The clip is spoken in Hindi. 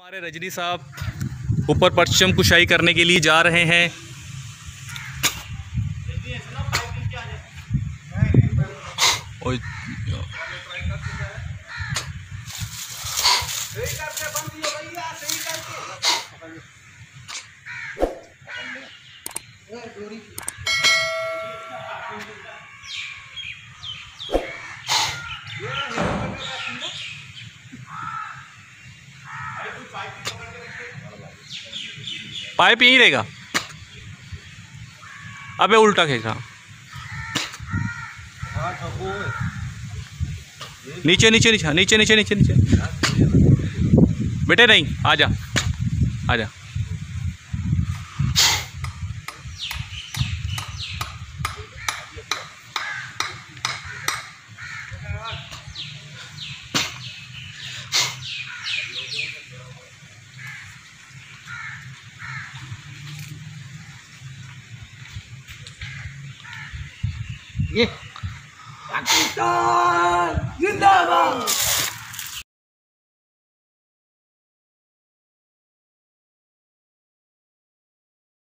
हमारे रजनी साहब ऊपर परचम कुशाई करने के लिए जा रहे हैं। पाइप यहीं रहेगा। अबे उल्टा खेगा। नीचे नीचे नीचे नीचे नीचे नीचे नीचे बेटे, नहीं आजा आजा। ये पाकिस्तान जिंदाबाद।